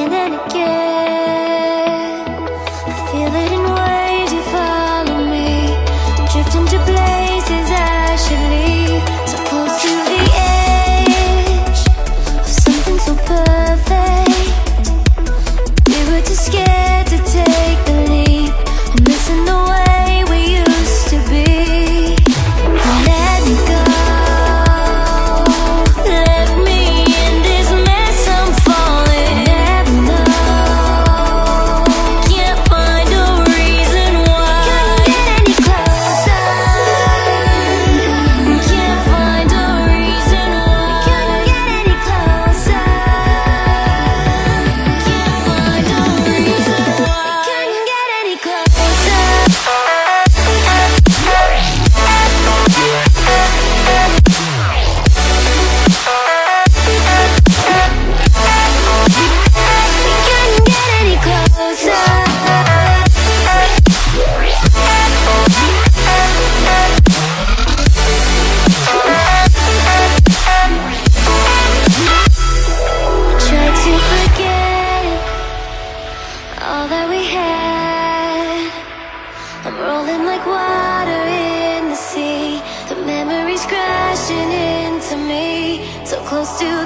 again and again. I feel it in waves, you follow me, drifting to places I should leave. So close to the edge of something so perfect. We were too scared to take the leap. I'm missing the way we used to be. Let me go. Let me in this mess I'm falling. Never know. Can't find a reason why. Couldn't get any closer. Can't find a reason why. Couldn't get any closer. Can't find a reason why. Couldn't get any closer. Couldn't get any closer. Tried to forget all that we had. I'm rolling like water in the sea. The memories crashing into me. So close to